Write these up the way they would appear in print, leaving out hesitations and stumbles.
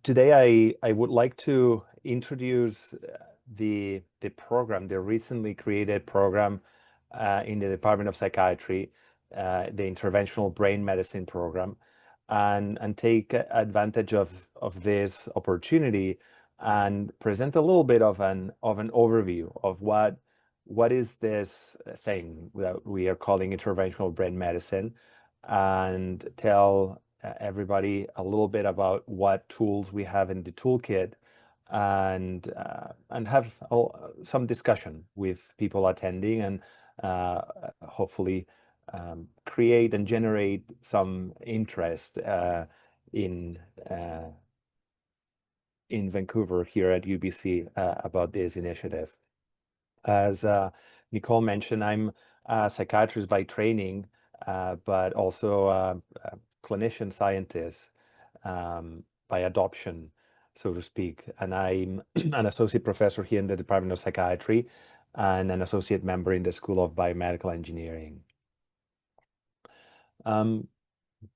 Today, I would like to introduce the program, the recently created program in the Department of Psychiatry, the Interventional Brain Medicine program, and take advantage of this opportunity and present a little bit of an overview of what is this thing that we are calling interventional brain medicine, and tell everybody a little bit about what tools we have in the toolkit, and have some discussion with people attending, and hopefully create and generate some interest in uh, in Vancouver here at UBC about this initiative. As Nicole mentioned, I'm a psychiatrist by training, but also a clinician-scientist by adoption, so to speak. And I'm an associate professor here in the Department of Psychiatry and an associate member in the School of Biomedical Engineering. Again,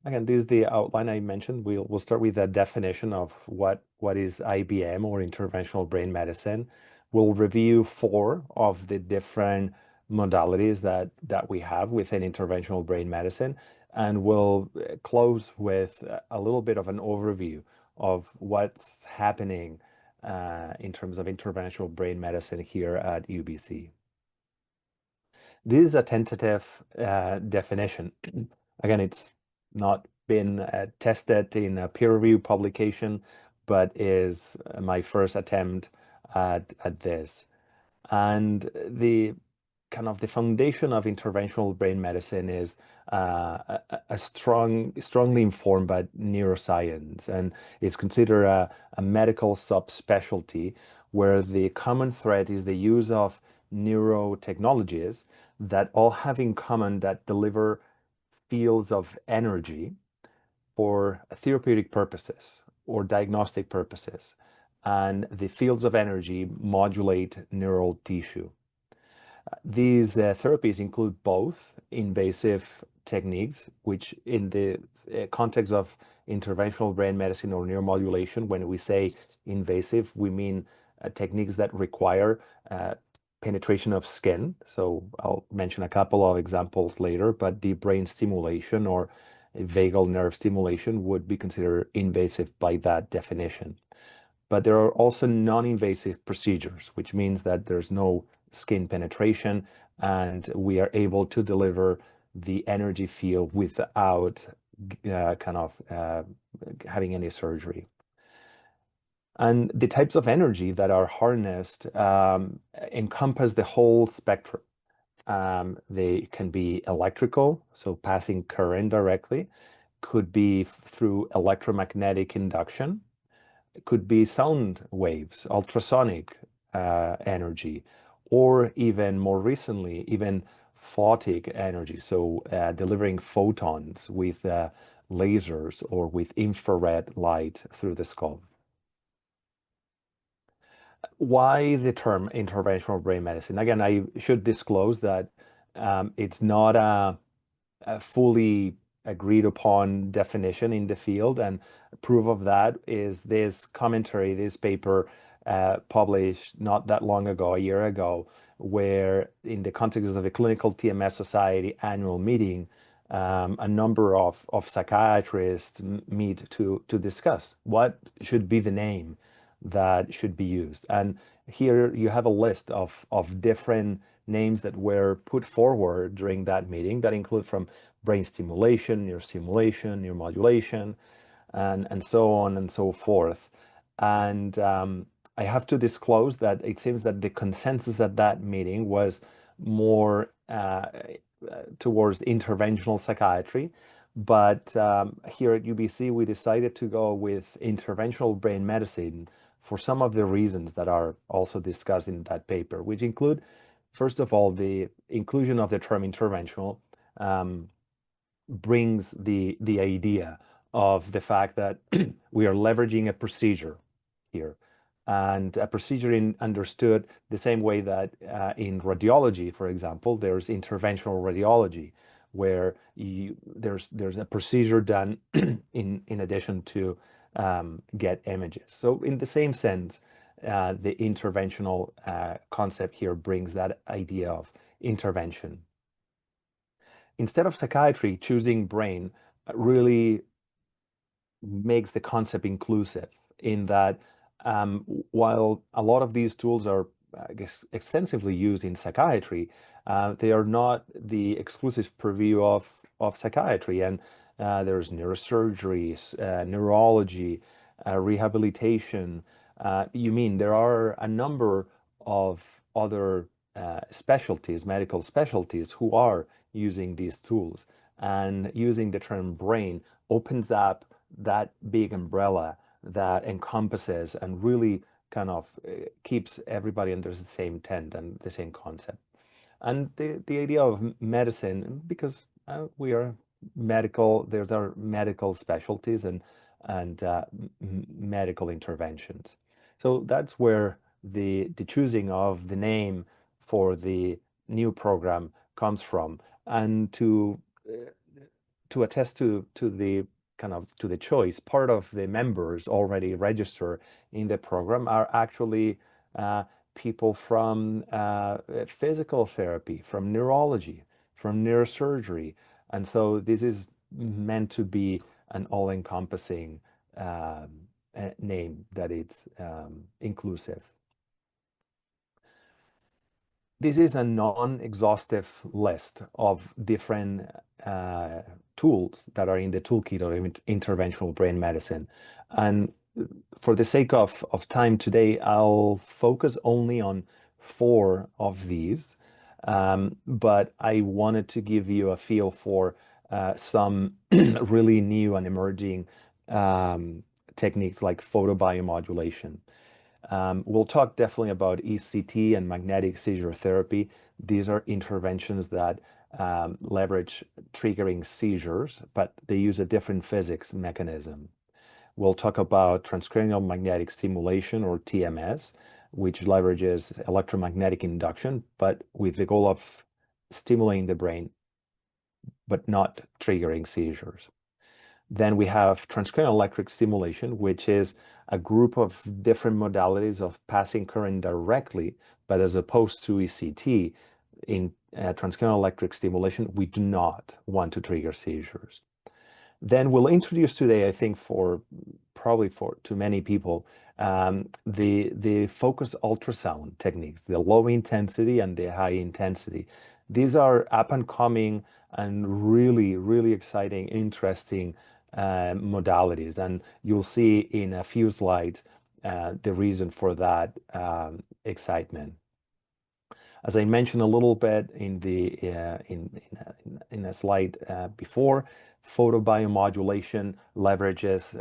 this is the outline I mentioned. We'll start with a definition of what is IBM, or interventional brain medicine. We'll review 4 of the different modalities that we have within interventional brain medicine, and we'll close with a little bit of an overview of what's happening in terms of interventional brain medicine here at UBC. This is a tentative definition. Again, it's not been tested in a peer-reviewed publication, but is my first attempt at this. And the kind of the foundation of interventional brain medicine is strongly informed by neuroscience, and is considered a medical subspecialty where the common thread is the use of neurotechnologies that all have in common that deliver fields of energy for therapeutic purposes or diagnostic purposes. And the fields of energy modulate neural tissue. These therapies include both invasive techniques, which in the context of interventional brain medicine or neuromodulation, when we say invasive, we mean techniques that require penetration of skin. So I'll mention a couple of examples later, but deep brain stimulation or vagal nerve stimulation would be considered invasive by that definition. But there are also non-invasive procedures, which means that there's no skin penetration, and we are able to deliver the energy field without having any surgery. And the types of energy that are harnessed encompass the whole spectrum. They can be electrical, so passing current directly, could be through electromagnetic induction, it could be sound waves, ultrasonic energy, or even more recently, even photic energy, so delivering photons with lasers or with infrared light through the skull. Why the term interventional brain medicine? Again, I should disclose that it's not a fully agreed upon definition in the field, and proof of that is this commentary, this paper published not that long ago, a year ago, where in the context of the Clinical TMS Society annual meeting, a number of psychiatrists meet to discuss what should be the name that should be used. And here you have a list of different names that were put forward during that meeting that include from brain stimulation, neurostimulation, neuromodulation, and so on and so forth. And I have to disclose that it seems that the consensus at that meeting was more towards interventional psychiatry. But here at UBC, we decided to go with interventional brain medicine for some of the reasons that are also discussed in that paper, which include, first of all, the inclusion of the term interventional brings the idea of the fact that we are leveraging a procedure here, and a procedure understood the same way that in radiology, for example, there's interventional radiology, where there's a procedure done in addition to get images. So in the same sense, the interventional concept here brings that idea of intervention. Instead of psychiatry, choosing brain really makes the concept inclusive in that while a lot of these tools are, I guess, extensively used in psychiatry, they are not the exclusive purview of psychiatry. And there's neurosurgery, neurology, rehabilitation. You mean there are a number of other specialties, medical specialties, who are using these tools. And using the term brain opens up that big umbrella that encompasses and really kind of keeps everybody under the same tent and the same concept. And the idea of medicine, because we are medical, there's our medical specialties and medical interventions. So that's where the choosing of the name for the new program comes from. And to attest to the kind of to the choice, part of the members already registered in the program are actually people from physical therapy, from neurology, from neurosurgery. And so this is meant to be an all-encompassing name that it's inclusive. This is a non-exhaustive list of different tools that are in the toolkit of interventional brain medicine. And for the sake of time today, I'll focus only on 4 of these. But I wanted to give you a feel for some really new and emerging techniques like photobiomodulation. We'll talk definitely about ECT and magnetic seizure therapy. These are interventions that leverage triggering seizures, but they use a different physics mechanism. We'll talk about transcranial magnetic stimulation, or TMS, which leverages electromagnetic induction, but with the goal of stimulating the brain, but not triggering seizures. Then we have transcranial electric stimulation, which is a group of different modalities of passing current directly, but as opposed to ECT, in transcranial electric stimulation, we do not want to trigger seizures. Then we'll introduce today, I think probably to many people, the focused ultrasound techniques, the low intensity and the high intensity. These are up and coming and really, really exciting, interesting modalities. And you'll see in a few slides the reason for that excitement. As I mentioned a little bit in a slide before, photobiomodulation leverages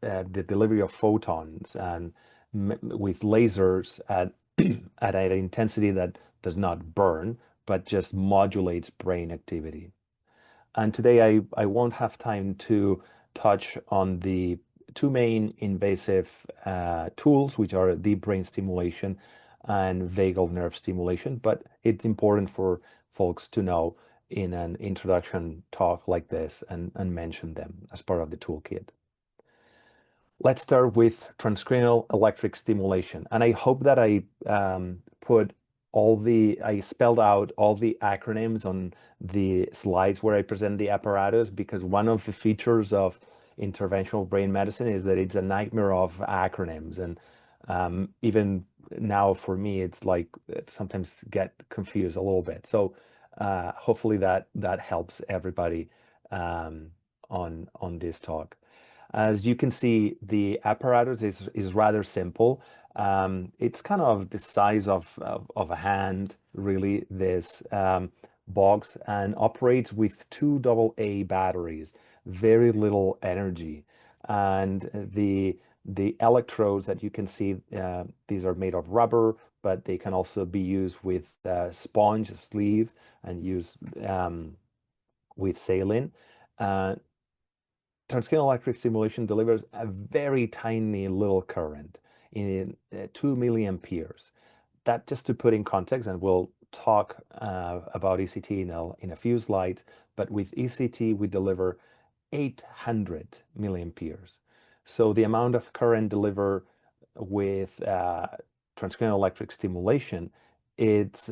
the delivery of photons and with lasers at at an intensity that does not burn, but just modulates brain activity. And today I won't have time to touch on the 2 main invasive tools, which are deep brain stimulation and vagal nerve stimulation, but it's important for folks to know in an introduction talk like this and mention them as part of the toolkit. Let's start with transcranial electric stimulation. And I hope that I spelled out all the acronyms on the slides where I present the apparatus, because one of the features of interventional brain medicine is that it's a nightmare of acronyms. And even now for me, it's like sometimes get confused a little bit. So hopefully that helps everybody on this talk. As you can see, the apparatus is rather simple. It's kind of the size of a hand, really, this box, and operates with 2 AA batteries, very little energy. And the electrodes that you can see, these are made of rubber, but they can also be used with sponge sleeve and used with saline. Transcranial electric stimulation delivers a very tiny little current in 2 milliamperes. That, just to put in context, and we'll talk about ECT in a few slides, but with ECT we deliver 800 milliamperes. So the amount of current delivered with transcranial electric stimulation, it's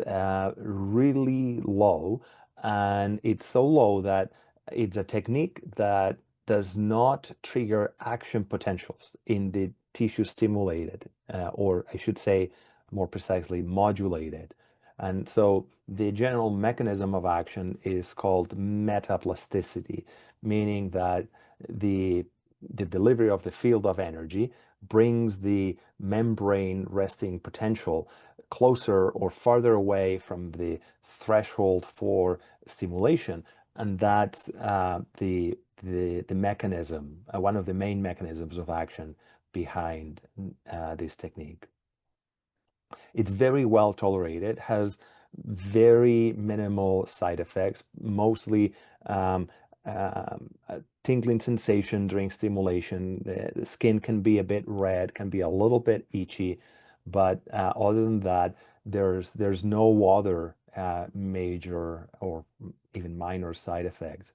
really low, and it's so low that it's a technique that does not trigger action potentials in the tissue stimulated, or I should say more precisely, modulated. And so the general mechanism of action is called metaplasticity, meaning that the the delivery of the field of energy brings the membrane resting potential closer or farther away from the threshold for stimulation. And that's the mechanism, one of the main mechanisms of action behind this technique. It's very well tolerated, has very minimal side effects, mostly a tingling sensation during stimulation. The skin can be a bit red, can be a little bit itchy, but other than that, there's no other major or even minor side effects.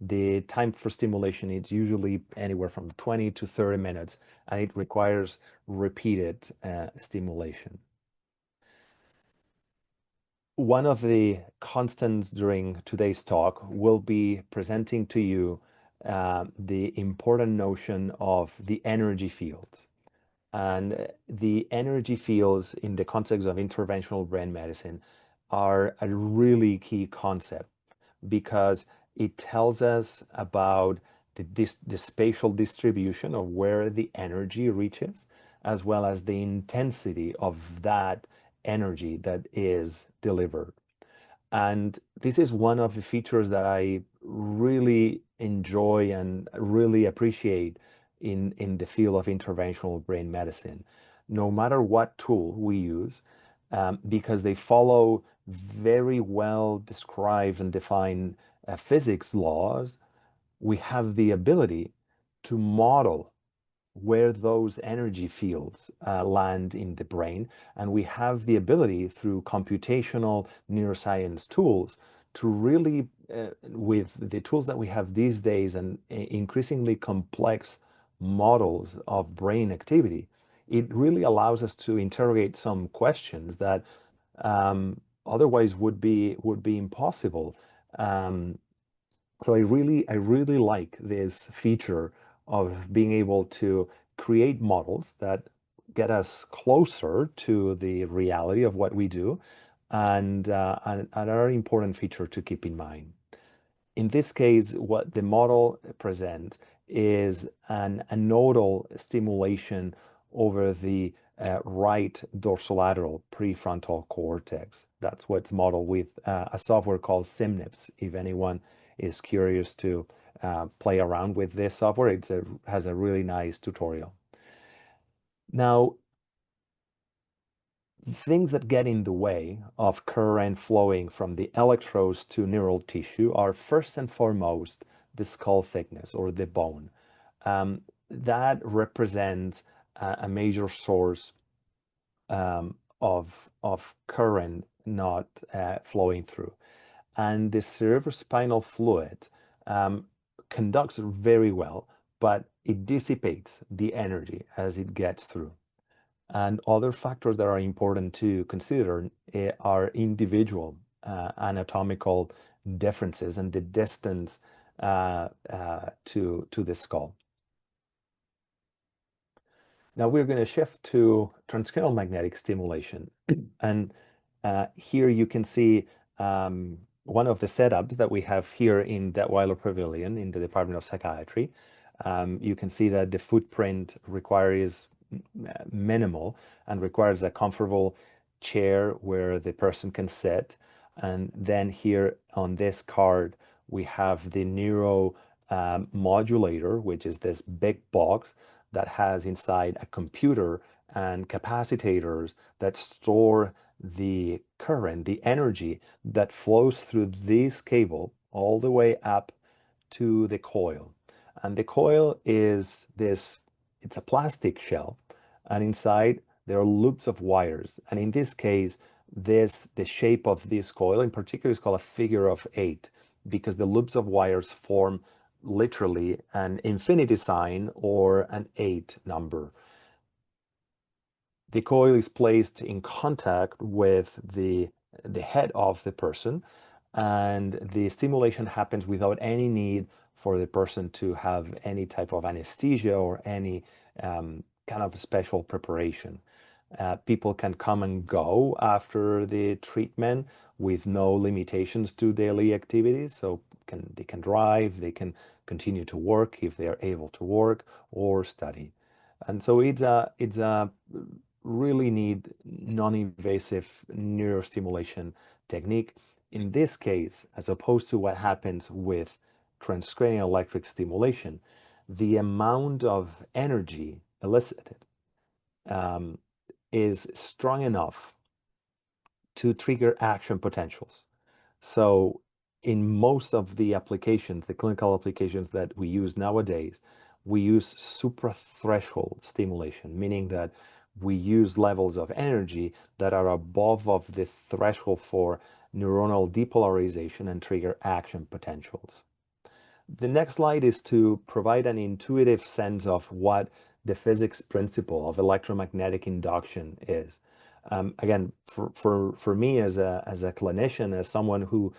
The time for stimulation is usually anywhere from 20 to 30 minutes, and it requires repeated stimulation. One of the constants during today's talk will be presenting to you the important notion of the energy fields. And the energy fields in the context of interventional brain medicine are a really key concept because it tells us about the spatial distribution of where the energy reaches, as well as the intensity of that energy that is delivered. And this is one of the features that I really enjoy and really appreciate in the field of interventional brain medicine, no matter what tool we use, because they follow very well described and defined physics laws. We have the ability to model where those energy fields land in the brain. And we have the ability through computational neuroscience tools to really, with the tools that we have these days and increasingly complex models of brain activity, it really allows us to interrogate some questions that otherwise would be impossible. Um, so I really like this feature of being able to create models that get us closer to the reality of what we do, and are an important feature to keep in mind. In this case, what the model presents is a nodal stimulation over the right dorsolateral prefrontal cortex. That's what's modeled with a software called SimNIPS. If anyone is curious to play around with this software, has a really nice tutorial. Now, things that get in the way of current flowing from the electrodes to neural tissue are first and foremost the skull thickness or the bone. That represents a major source of current not flowing through. And the cerebrospinal fluid conducts very well, but it dissipates the energy as it gets through. And other factors that are important to consider are individual anatomical differences and the distance to the skull. Now we're going to shift to transcranial magnetic stimulation. And here you can see one of the setups that we have here in Detweiler Pavilion in the Department of Psychiatry. You can see that the footprint requires minimal and requires a comfortable chair where the person can sit. And then here on this card, we have the neuro modulator, which is this big box that has inside a computer and capacitors that store the current, the energy that flows through this cable all the way up to the coil. And the coil is this, it's a plastic shell, and inside there are loops of wires. And in this case, the shape of this coil in particular is called a figure of eight, because the loops of wires form literally an infinity sign or an 8 number. The coil is placed in contact with the head of the person, and the stimulation happens without any need for the person to have any type of anesthesia or any kind of special preparation. People can come and go after the treatment with no limitations to daily activities. So they can drive, they can continue to work if they are able to work or study. And so it's a really neat non-invasive neurostimulation technique. In this case, as opposed to what happens with transcranial electric stimulation, the amount of energy elicited um, is strong enough to trigger action potentials. So in most of the applications, the clinical applications that we use nowadays, we use suprathreshold stimulation, meaning that we use levels of energy that are above of the threshold for neuronal depolarization and trigger action potentials. The next slide is to provide an intuitive sense of what the physics principle of electromagnetic induction is. Again, for me as a clinician, as someone who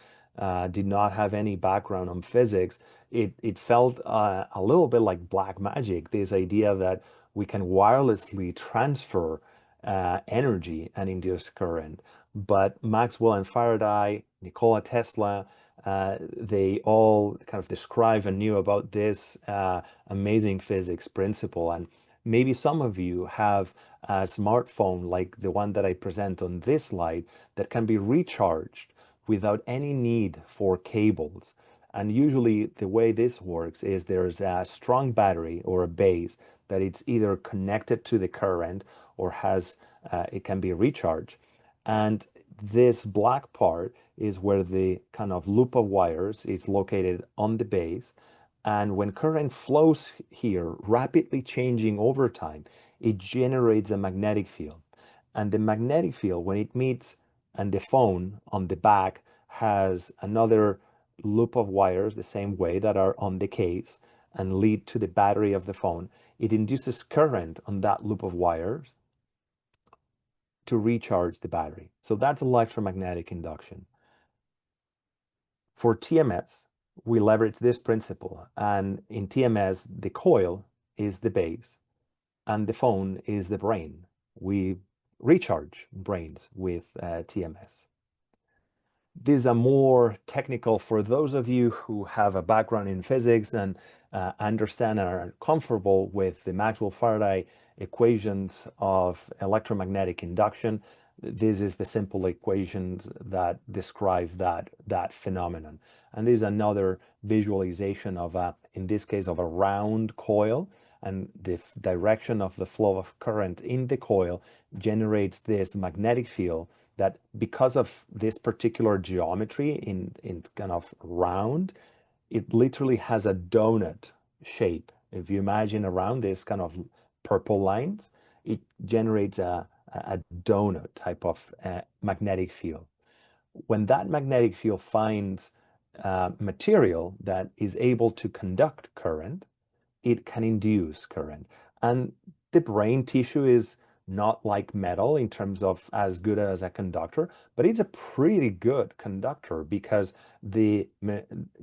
did not have any background on physics, it felt a little bit like black magic, this idea that we can wirelessly transfer energy and induce current. But Maxwell and Faraday, Nikola Tesla, they all kind of describe and knew about this amazing physics principle. And maybe some of you have a smartphone like the one that I present on this slide that can be recharged without any need for cables. And usually the way this works is there's a strong battery or a base that it's either connected to the current or has it can be recharged. And this black part is where the kind of loop of wires is located on the base. And when current flows here, rapidly changing over time, it generates a magnetic field. And the magnetic field, when it meets, and the phone on the back has another loop of wires the same way that are on the case and lead to the battery of the phone, it induces current on that loop of wires to recharge the battery. So that's electromagnetic induction. For TMS, we leverage this principle, and in TMS, the coil is the base and the phone is the brain. We recharge brains with TMS. These are more technical for those of you who have a background in physics and understand and are comfortable with the Maxwell-Faraday equations of electromagnetic induction. This is the simple equations that describe that phenomenon. And this is another visualization of in this case, of a round coil, and the direction of the flow of current in the coil generates this magnetic field that, because of this particular geometry in kind of round, it literally has a donut shape. If you imagine around this kind of purple lines, it generates a donut type of magnetic field. When that magnetic field finds material that is able to conduct current, it can induce current. And the brain tissue is not like metal in terms of as good as a conductor, but it's a pretty good conductor because the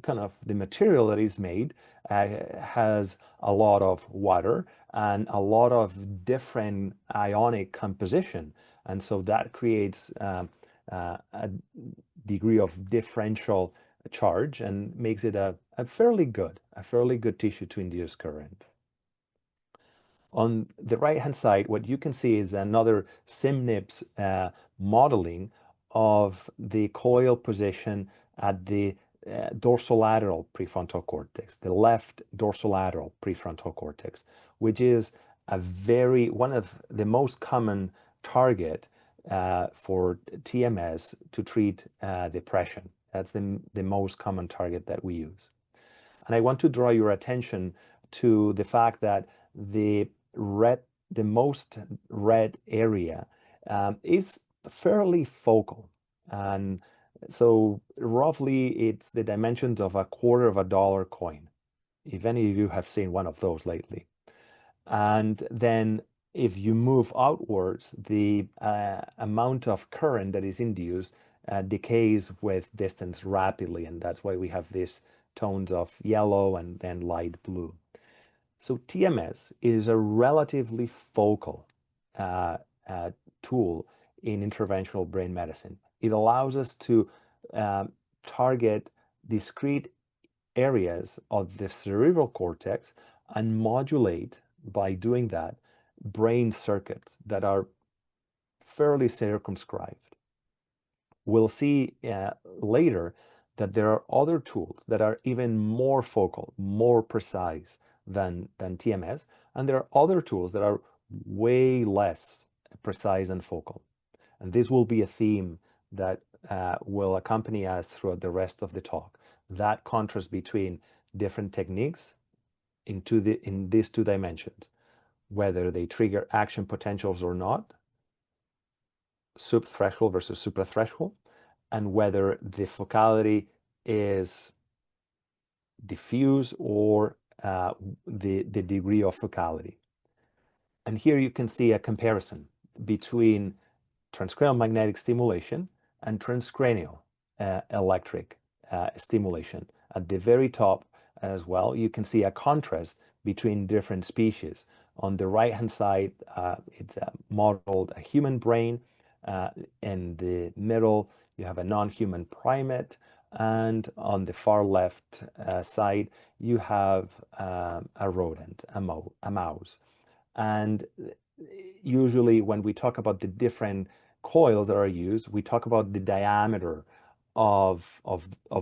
kind of the material that is made has a lot of water and a lot of different ionic composition. And so that creates a degree of differential charge and makes it a fairly good tissue to induce current. On the right-hand side, what you can see is another SIMNIPS modeling of the coil position at the dorsolateral prefrontal cortex, the left dorsolateral prefrontal cortex, which is one of the most common target for TMS to treat depression. That's the most common target that we use. And I want to draw your attention to the fact that the most red area is fairly focal. And so roughly it's the dimensions of a $0.25 coin. if any of you have seen one of those lately. And then if you move outwards, the amount of current that is induced decays with distance rapidly, and that's why we have these tones of yellow and then light blue. So TMS is a relatively focal uh, tool in interventional brain medicine. It allows us to target discrete areas of the cerebral cortex and modulate, by doing that, brain circuits that are fairly circumscribed. We'll see later that there are other tools that are even more focal, more precise than TMS, and there are other tools that are way less precise and focal. And this will be a theme that will accompany us throughout the rest of the talk. That contrast between different techniques in these two dimensions, whether they trigger action potentials or not, subthreshold versus suprathreshold, and whether the focality is diffuse or the degree of focality. And here you can see a comparison between transcranial magnetic stimulation and transcranial electric stimulation. At the very top as well, you can see a contrast between different species. On the right-hand side, it's modeled a human brain. In the middle, you have a non-human primate. And on the far left side, you have a rodent, a mouse. And usually when we talk about the different coils that are used, we talk about the diameter of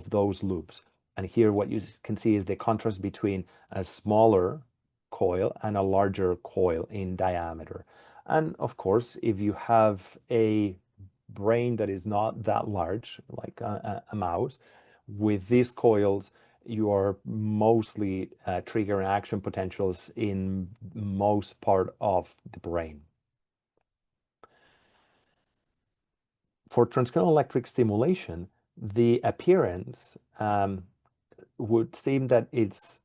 those loops. And here what you can see is the contrast between a smaller coil and a larger coil in diameter. And of course, if you have a brain that is not that large, like a mouse, with these coils, you are mostly triggering action potentials in most part of the brain. For transcranial electric stimulation, the appearance would seem that it's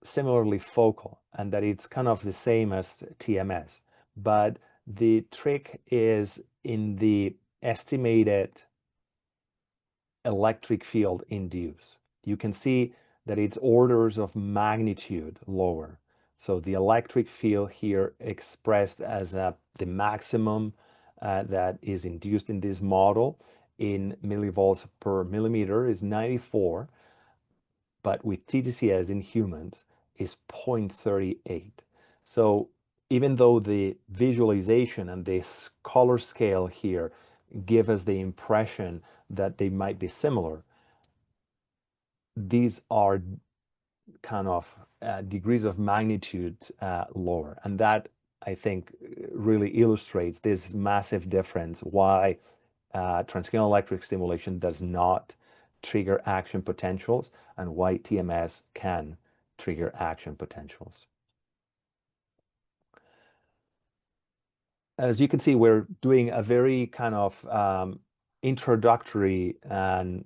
similarly focal and that it's kind of the same as TMS. But the trick is in the estimated electric field induced. You can see that it's orders of magnitude lower. So the electric field here expressed as the maximum that is induced in this model in millivolts per millimeter is 94, but with TTCS in humans is 0.38. So even though the visualization and this color scale here give us the impression that they might be similar, these are kind of degrees of magnitude lower. And that, I think, really illustrates this massive difference why transcranial electric stimulation does not trigger action potentials and why TMS can trigger action potentials. As you can see, we're doing a very kind of introductory and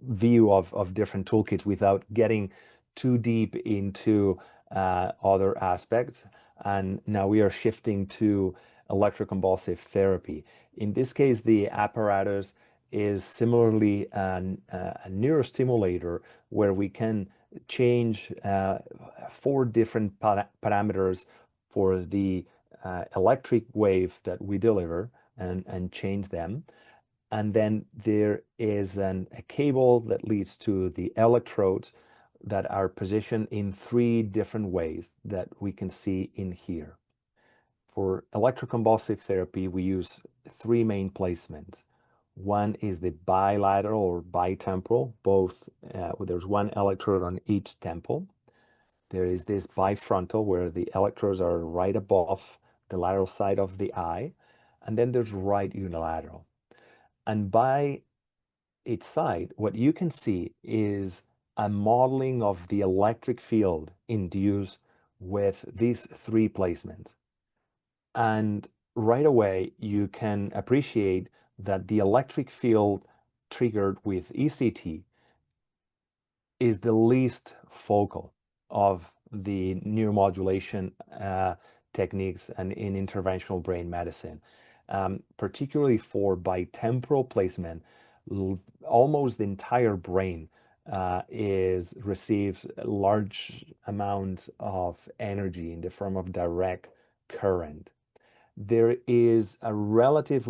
view of different toolkits without getting too deep into other aspects. And now we are shifting to electroconvulsive therapy. In this case, the apparatus is similarly a neurostimulator where we can change 4 different parameters for the electric wave that we deliver and change them. And then there is a cable that leads to the electrodes that are positioned in 3 different ways that we can see in here. For electroconvulsive therapy, we use 3 main placements. One is the bilateral or bitemporal, both there's 1 electrode on each temple. There is this bifrontal where the electrodes are right above the lateral side of the eye. And then there's right unilateral. And by its side, what you can see is a modeling of the electric field induced with these 3 placements. And right away, you can appreciate that the electric field triggered with ECT is the least focal of the neuromodulation techniques and in interventional brain medicine, particularly for bitemporal placement. Almost the entire brain receives large amounts of energy in the form of direct current. There is a relative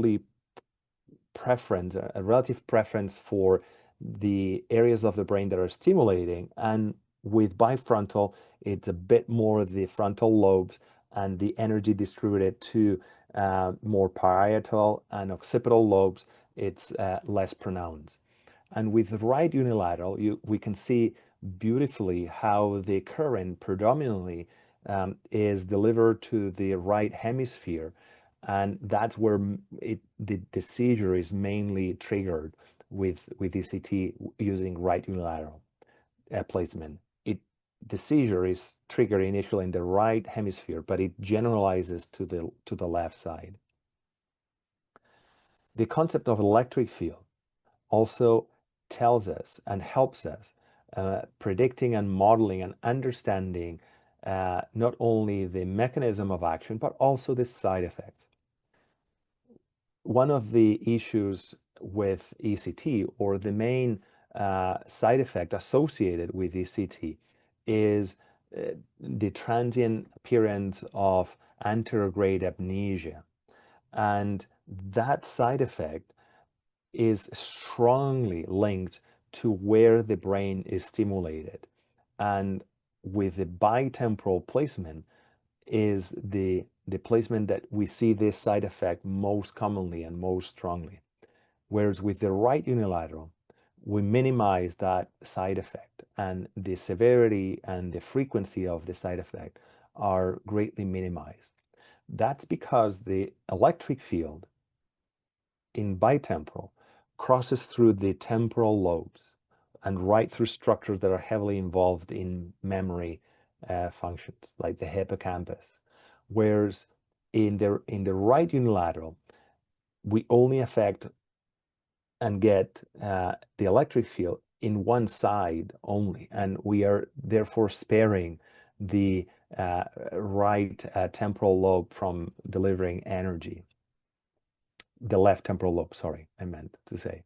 preference for the areas of the brain that are stimulating, and with bifrontal, it's a bit more the frontal lobes and the energy distributed to more parietal and occipital lobes, it's less pronounced. And with the right unilateral, we can see beautifully how the current predominantly is delivered to the right hemisphere, and that's where the seizure is mainly triggered with ECT using right unilateral placement. The seizure is triggered initially in the right hemisphere, but it generalizes to the left side. The concept of electric field also tells us and helps us predicting and modeling and understanding not only the mechanism of action, but also the side effects. One of the issues with ECT, or the main side effect associated with ECT, is the transient appearance of anterograde amnesia. And that side effect is strongly linked to where the brain is stimulated. And with the bitemporal placement is the placement that we see this side effect most commonly and most strongly. Whereas with the right unilateral, we minimize that side effect, and the severity and the frequency of the side effect are greatly minimized. That's because the electric field in bitemporal crosses through the temporal lobes and right through structures that are heavily involved in memory functions, like the hippocampus. Whereas in the right unilateral, we only affect and get the electric field in one side only, and we are therefore sparing the right temporal lobe from delivering energy. The left temporal lobe, sorry, I meant to say.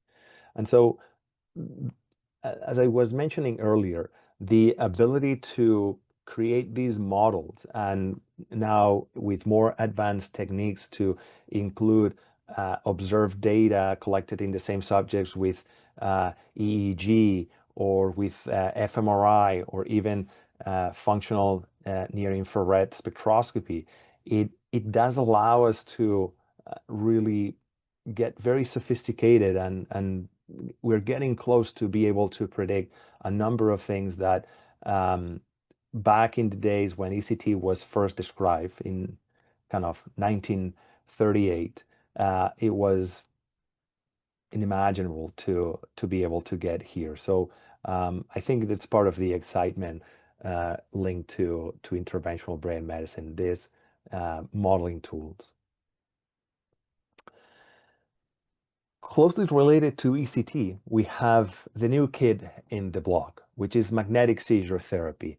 And so, as I was mentioning earlier, the ability to create these models, and now with more advanced techniques to include observed data collected in the same subjects with EEG or with fMRI or even functional near-infrared spectroscopy, it does allow us to really get very sophisticated, and we're getting close to be able to predict a number of things that back in the days when ECT was first described in kind of 1938, it was unimaginable to be able to get here. So I think that's part of the excitement linked to interventional brain medicine, these modeling tools. Closely related to ECT, we have the new kid in the block, which is magnetic seizure therapy.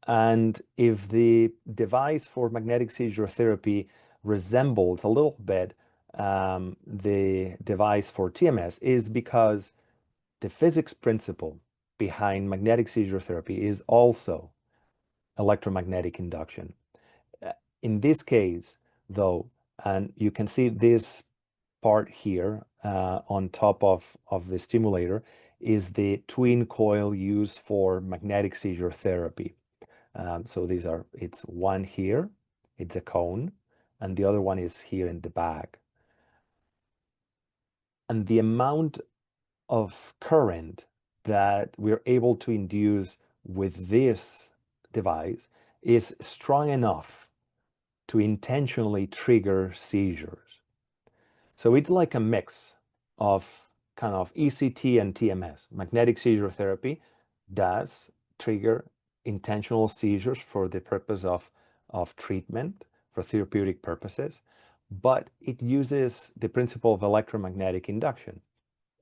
And if the device for magnetic seizure therapy resembles a little bit the device for TMS, is because the physics principle behind magnetic seizure therapy is also electromagnetic induction. In this case, though, and you can see this part here on top of the stimulator, is the twin coil used for magnetic seizure therapy. So it's one here, it's a cone, and the other one is here in the back. And the amount of current that we're able to induce with this device is strong enough to intentionally trigger seizures. So it's like a mix of kind of ECT and TMS. Magnetic seizure therapy does trigger intentional seizures for the purpose of treatment, for therapeutic purposes, but it uses the principle of electromagnetic induction.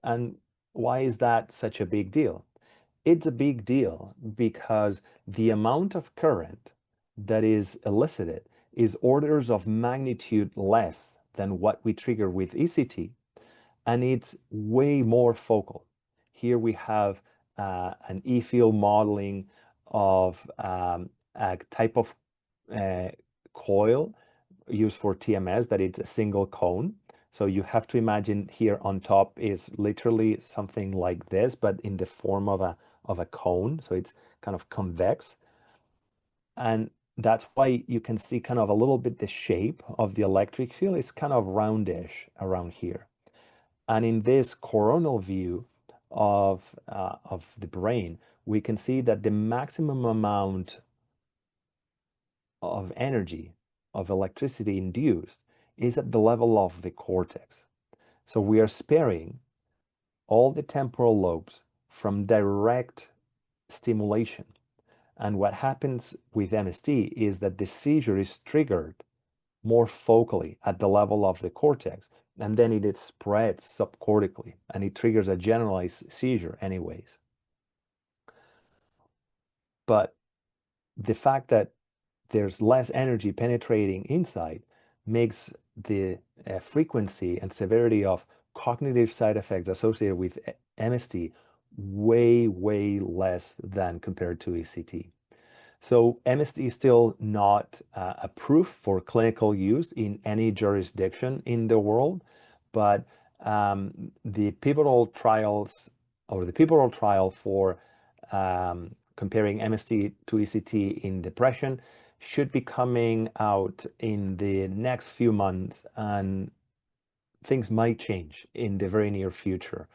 And why is that such a big deal? it's a big deal because the amount of current that is elicited is orders of magnitude less than what we trigger with ECT, and it's way more focal. Here we have an E-field modeling of a type of uh, coil used for TMS, that it's a single cone. So you have to imagine here on top is literally something like this, but in the form of a cone. So it's kind of convex. And that's why you can see kind of a little bit the shape of the electric field is kind of roundish around here. And in this coronal view of the brain, we can see that the maximum amount of energy, of electricity induced, is at the level of the cortex. So we are sparing all the temporal lobes from direct stimulation. And what happens with MST is that the seizure is triggered more focally at the level of the cortex, and then it spreads subcortically, and it triggers a generalized seizure anyways. But the fact that there's less energy penetrating inside makes the frequency and severity of cognitive side effects associated with MST way, way less than compared to ECT. So MST is still not approved for clinical use in any jurisdiction in the world, but the pivotal trials, or the pivotal trial for comparing MST to ECT in depression, should be coming out in the next few months, and things might change in the very near future.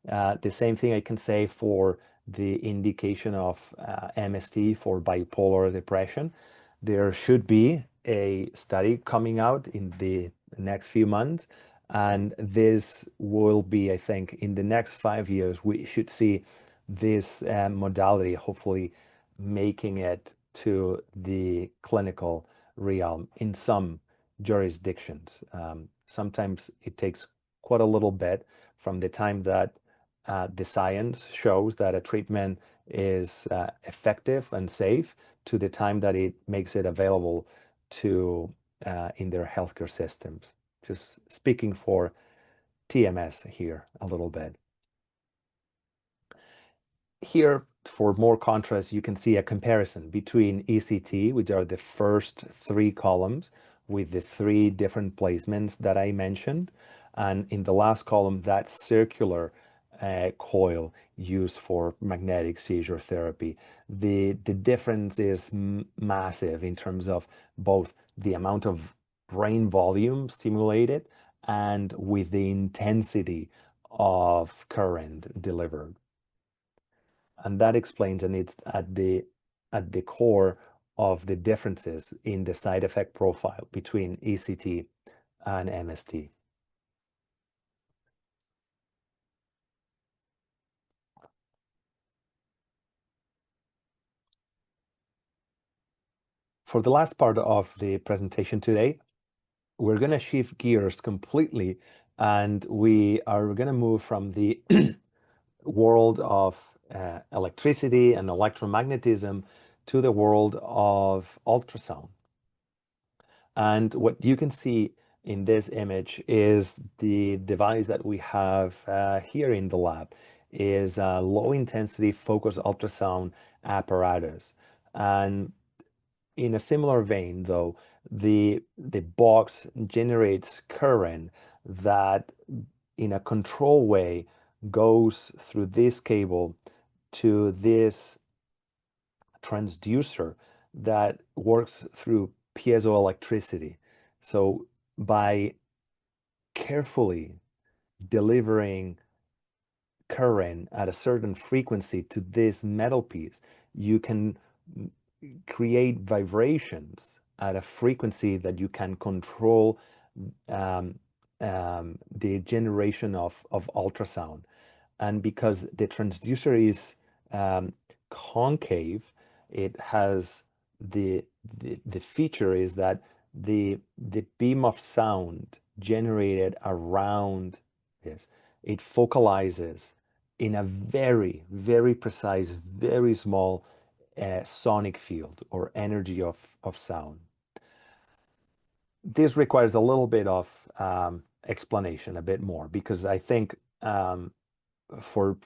The same thing I can say for the indication of MST for bipolar depression. There should be a study coming out in the next few months, and this will be, I think, in the next 5 years, we should see this modality hopefully making it to the clinical realm in some jurisdictions. Sometimes it takes quite a little bit from the time that the science shows that a treatment is effective and safe to the time that it makes it available to in their healthcare systems. Just speaking for TMS here a little bit. Here, for more contrast, you can see a comparison between ECT, which are the first three columns with the three different placements that I mentioned, and in the last column, that circular coil used for magnetic seizure therapy. The difference is massive in terms of both the amount of brain volume stimulated and with the intensity of current delivered. And that explains, and it's at the core of the differences in the side effect profile between ECT and MST. For the last part of the presentation today, we're going to shift gears completely, and we are going to move from the world of electricity and electromagnetism to the world of ultrasound. And what you can see in this image is the device that we have here in the lab is a low intensity focused ultrasound apparatus. And in a similar vein, though, the box generates current that in a control way goes through this cable to this transducer that works through piezoelectricity. So by carefully delivering current at a certain frequency to this metal piece, you can create vibrations at a frequency that you can control um, the generation of ultrasound. And because the transducer is concave, it has the feature is that the beam of sound generated around this, it focalizes in a very, very precise, very small sonic field or energy of sound. This requires a little bit of explanation, a bit more, because I think for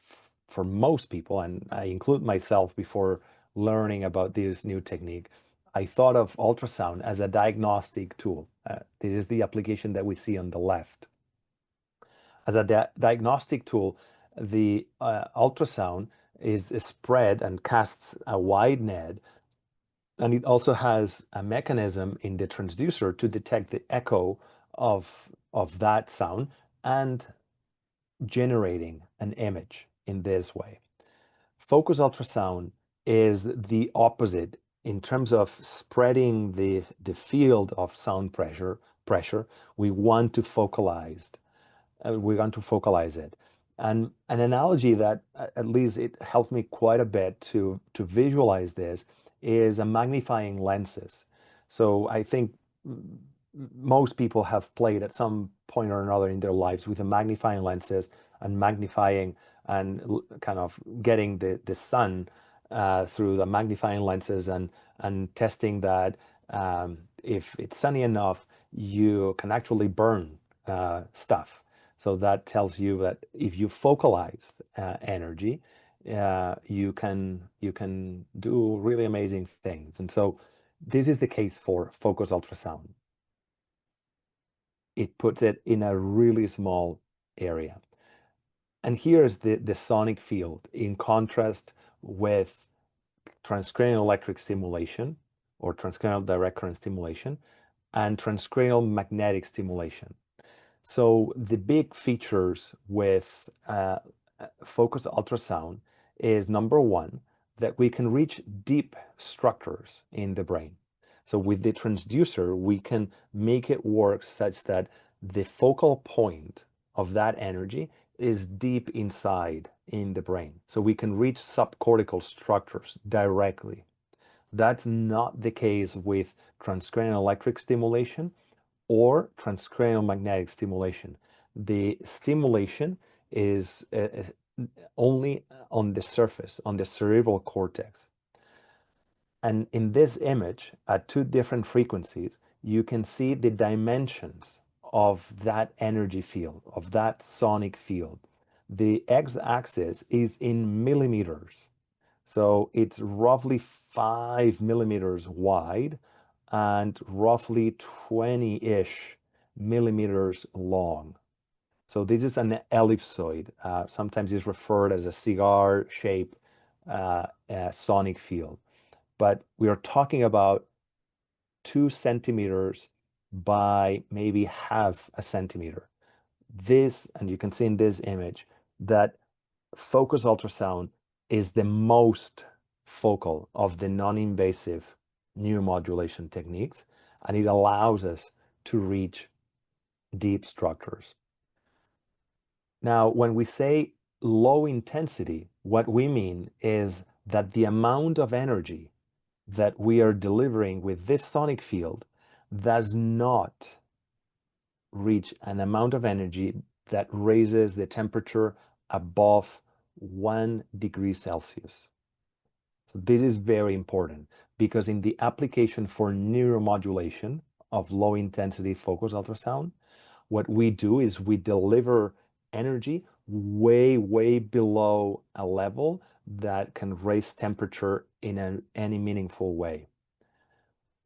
for most people, and I include myself before learning about this new technique, I thought of ultrasound as a diagnostic tool. This is the application that we see on the left. As a diagnostic tool, the ultrasound is spread and casts a wide net, and it also has a mechanism in the transducer to detect the echo of that sound and generating an image in this way. Focus ultrasound is the opposite in terms of spreading the field of sound pressure. We want to focalize it. And an analogy that at least it helps me quite a bit to visualize this is a magnifying lenses. So I think most people have played at some point or another in their lives with the magnifying lenses and magnifying and kind of getting the sun through the magnifying lenses and testing that if it's sunny enough, you can actually burn stuff. So that tells you that if you focalize energy, you can do really amazing things. And so this is the case for focus ultrasound. It puts it in a really small area. And here's the sonic field in contrast with transcranial electric stimulation or transcranial direct current stimulation and transcranial magnetic stimulation. So the big features with focused ultrasound is number one, that we can reach deep structures in the brain. So with the transducer, we can make it work such that the focal point of that energy is deep inside in the brain. So we can reach subcortical structures directly. That's not the case with transcranial electric stimulation or transcranial magnetic stimulation. The stimulation is only on the surface, on the cerebral cortex. And in this image, at two different frequencies, you can see the dimensions of that energy field, of that sonic field. The x-axis is in millimeters. So it's roughly 5 millimeters wide and roughly 20-ish millimeters long. So this is an ellipsoid. Sometimes it's referred as a cigar-shaped sonic field. But we are talking about 2 centimeters by maybe half a centimeter. This, and you can see in this image, that focus ultrasound is the most focal of the non-invasive neuromodulation techniques, and it allows us to reach deep structures. Now, when we say low intensity, what we mean is that the amount of energy that we are delivering with this sonic field does not reach an amount of energy that raises the temperature above 1 degree Celsius. So this is very important because in the application for neuromodulation of low intensity focused ultrasound, what we do is we deliver energy way, way below a level that can raise temperature in any meaningful way.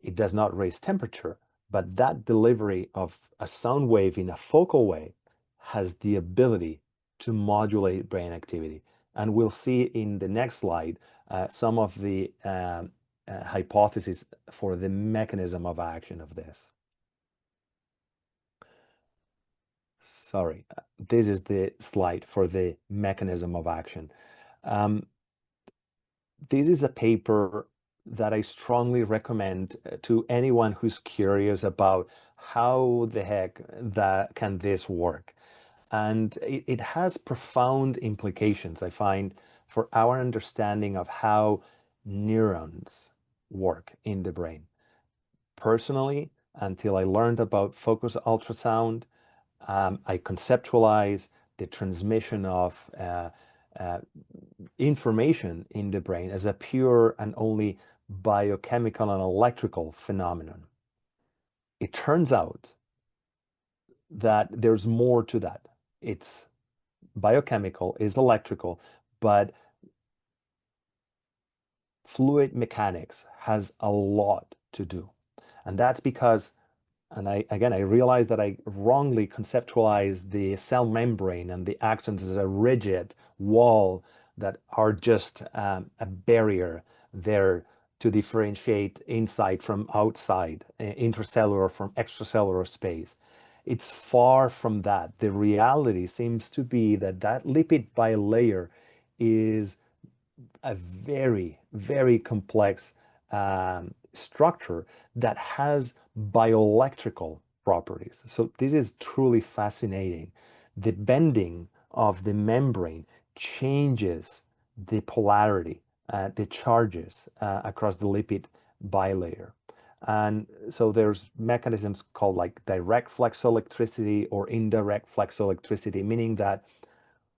It does not raise temperature, but that delivery of a sound wave in a focal way has the ability to modulate brain activity. And we'll see in the next slide some of the hypotheses for the mechanism of action of this. Sorry, this is the slide for the mechanism of action. This is a paper that I strongly recommend to anyone who's curious about how the heck that can this work. And it has profound implications, I find, for our understanding of how neurons work in the brain. Personally, until I learned about focused ultrasound, I conceptualized the transmission of uh, information in the brain as a pure and only biochemical and electrical phenomenon. It turns out that there's more to that. It's biochemical, is electrical, but fluid mechanics has a lot to do. And that's because, and I realized that I wrongly conceptualized the cell membrane and the axons as a rigid wall that are just a barrier there to differentiate inside from outside, intracellular from extracellular space. It's far from that. The reality seems to be that that lipid bilayer is a very, very complex structure that has bioelectrical properties. So this is truly fascinating. The bending of the membrane changes the polarity, the charges across the lipid bilayer. And so there's mechanisms called like direct flexoelectricity or indirect flexoelectricity, meaning that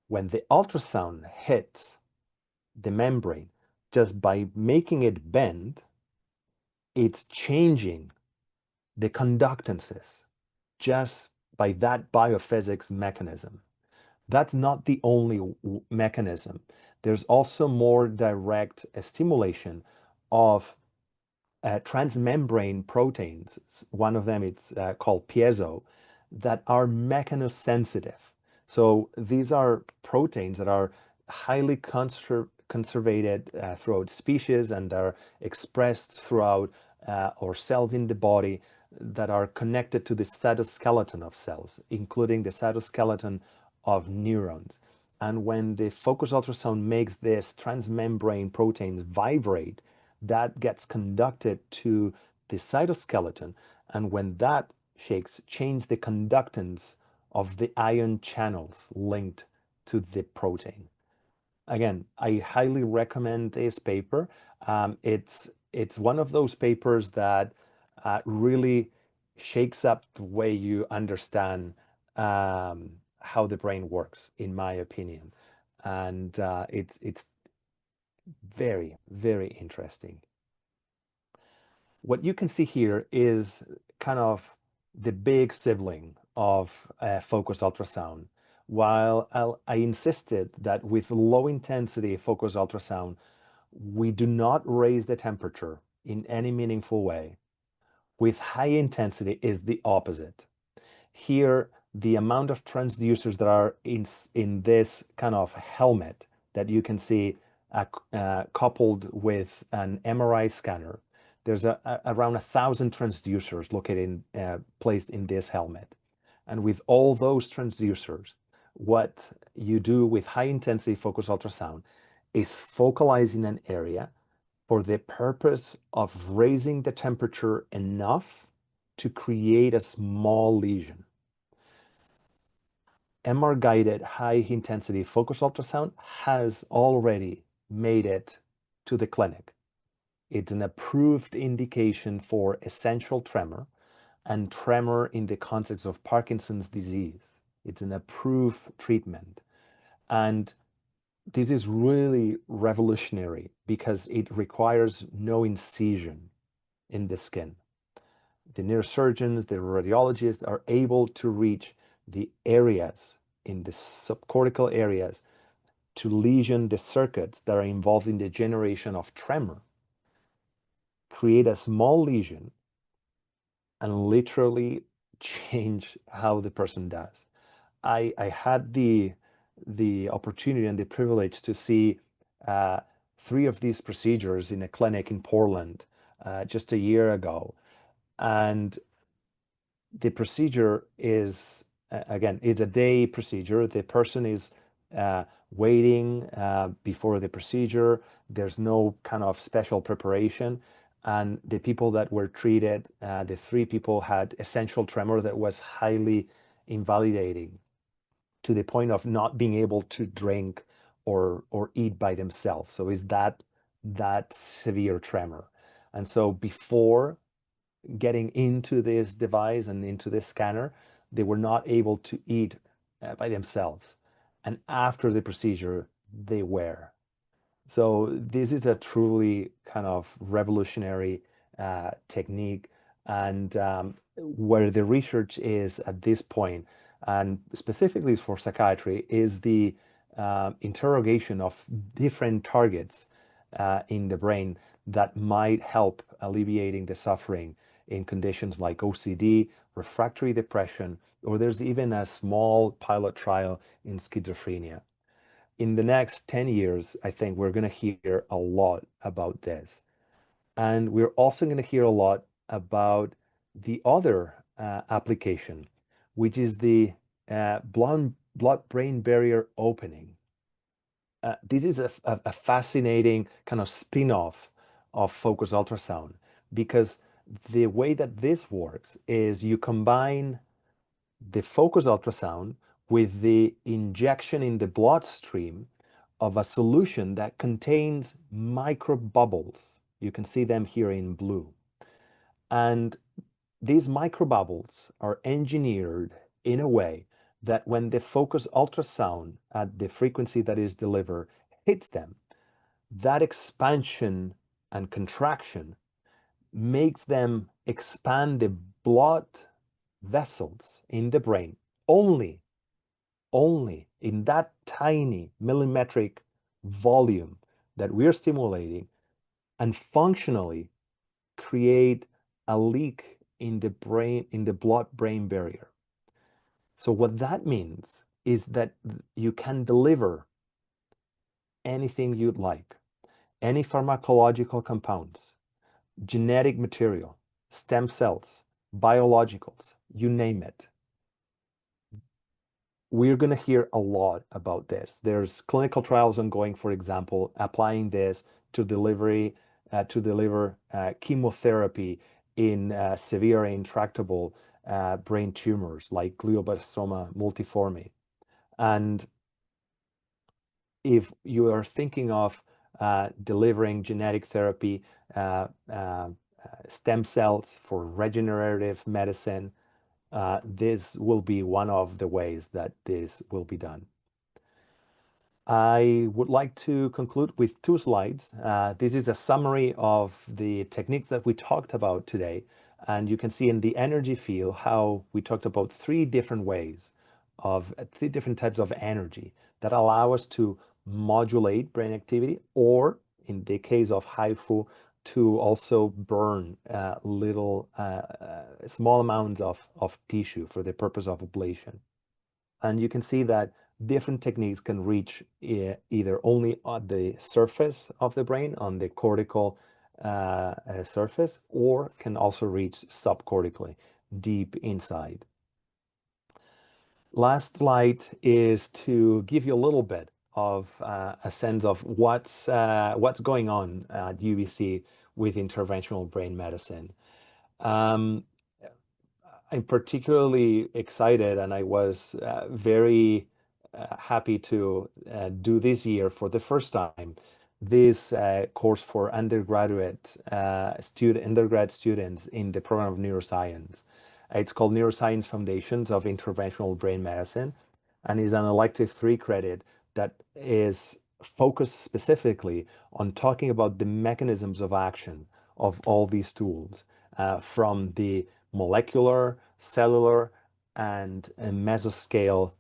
when the ultrasound hits the membrane, just by making it bend, it's changing the conductances just by that biophysics mechanism. That's not the only mechanism. There's also more direct stimulation of transmembrane proteins. One of them it's called piezo, that are mechanosensitive. So these are proteins that are highly conservated throughout species and are expressed throughout or cells in the body that are connected to the cytoskeleton of cells, including the cytoskeleton of neurons. And when the focused ultrasound makes this transmembrane proteins vibrate, that gets conducted to the cytoskeleton. And when that shakes, change the conductance of the ion channels linked to the protein. Again, I highly recommend this paper. It's one of those papers that really shakes up the way you understand how the brain works, in my opinion. And it's very, very interesting. What you can see here is kind of the big sibling of focused ultrasound. While I insisted that with low intensity focused ultrasound, we do not raise the temperature in any meaningful way. With high intensity is the opposite. Here, the amount of transducers that are in this kind of helmet that you can see coupled with an MRI scanner, there's around 1,000 transducers located placed in this helmet. And with all those transducers, what you do with high intensity focused ultrasound is focalizing an area for the purpose of raising the temperature enough to create a small lesion. MR-guided high-intensity focused ultrasound has already made it to the clinic. It's an approved indication for essential tremor and tremor in the context of Parkinson's disease. It's an approved treatment. And this is really revolutionary because it requires no incision in the skin. The neurosurgeons, the radiologists are able to reach the areas in the subcortical areas to lesion the circuits that are involved in the generation of tremor, create a small lesion, and literally change how the person does. I had the opportunity and the privilege to see uh, 3 of these procedures in a clinic in Portland just a year ago. And the procedure is, again, it's a day procedure. The person is waiting before the procedure. There's no kind of special preparation. And the people that were treated, the 3 people had essential tremor that was highly invalidating to the point of not being able to drink or eat by themselves. So is that severe tremor. And so before getting into this device and into this scanner, they were not able to eat by themselves. And after the procedure, they were. So this is a truly kind of revolutionary technique, and where the research is at this point, and specifically for psychiatry, is the interrogation of different targets in the brain that might help alleviating the suffering in conditions like OCD, refractory depression, or there's even a small pilot trial in schizophrenia. In the next 10 years, I think we're going to hear a lot about this. And we're also going to hear a lot about the other application, which is the blood-brain barrier opening. This is a fascinating kind of spin-off of focused ultrasound, because the way that this works is you combine the focused ultrasound with the injection in the bloodstream of a solution that contains microbubbles. You can see them here in blue. And these microbubbles are engineered in a way that when the focused ultrasound at the frequency that is delivered hits them, that expansion and contraction makes them expand the blood vessels in the brain only in that tiny millimetric volume that we're stimulating, and functionally create a leak in the brain, in the blood-brain barrier. So what that means is that you can deliver anything you'd like, any pharmacological compounds, genetic material, stem cells, biologicals, you name it. We're going to hear a lot about this. There's clinical trials ongoing, for example, applying this to deliver chemotherapy in severe and intractable brain tumors like glioblastoma multiforme. And if you are thinking of delivering genetic therapy, stem cells for regenerative medicine, this will be one of the ways that this will be done. I would like to conclude with two slides. This is a summary of the techniques that we talked about today. And you can see in the energy field how we talked about three different types of energy that allow us to modulate brain activity, or in the case of HIFU, to also burn small amounts of tissue for the purpose of ablation. And you can see that different techniques can reach either only on the surface of the brain, on the cortical surface, or can also reach subcortically, deep inside. Last slide is to give you a little bit of a sense of what's going on at UBC with interventional brain medicine. I'm particularly excited, and I was very happy to do this year for the first time this course for undergrad students in the program of neuroscience. It's called Neuroscience Foundations of Interventional Brain Medicine, and is an elective 3 credit that is focused specifically on talking about the mechanisms of action of all these tools, from the molecular, cellular, and mesoscale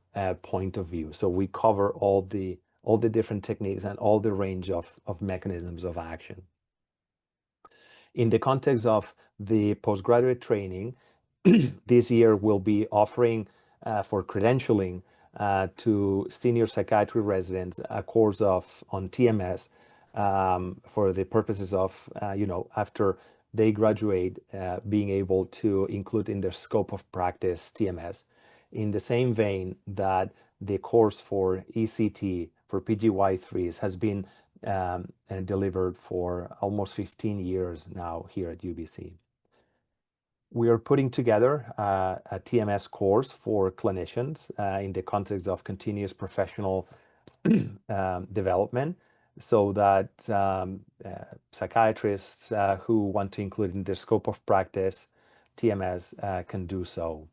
point of view. So we cover all the different techniques and all the range of mechanisms of action. In the context of the postgraduate training, this year we'll be offering for credentialing to senior psychiatry residents a course on TMS, for the purposes of, after they graduate, being able to include in their scope of practice TMS, in the same vein that the course for ECT for PGY3s has been delivered for almost 15 years now here at UBC. We are putting together a TMS course for clinicians in the context of continuous professional development, so that psychiatrists who want to include in their scope of practice TMS can do so.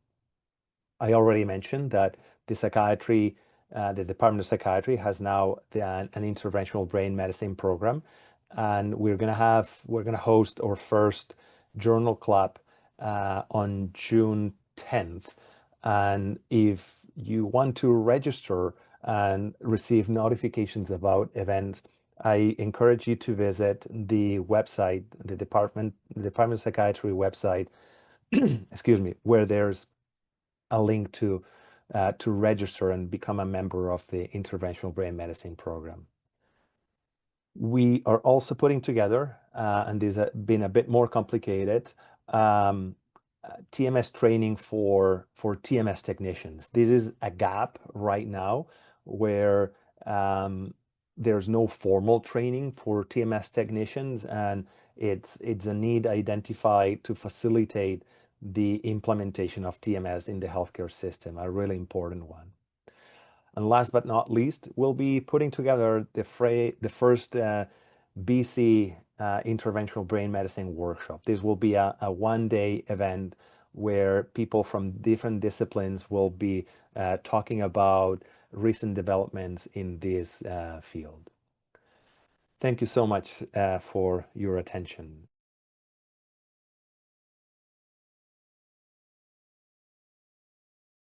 I already mentioned that the psychiatry the Department of Psychiatry has now an interventional brain medicine program, and we're gonna host our first journal club on June 10th. And if you want to register and receive notifications about events, I encourage you to visit the website, the Department of Psychiatry website, excuse me, where there's a link to register and become a member of the Interventional Brain Medicine program. We are also putting together, and this has been a bit more complicated, TMS training for TMS technicians. This is a gap right now where there's no formal training for TMS technicians, and it's a need identified to facilitate the implementation of TMS in the healthcare system, a really important one. And last but not least, we'll be putting together the first BC interventional brain medicine workshop. This will be a one-day event where people from different disciplines will be talking about recent developments in this field. Thank you so much for your attention.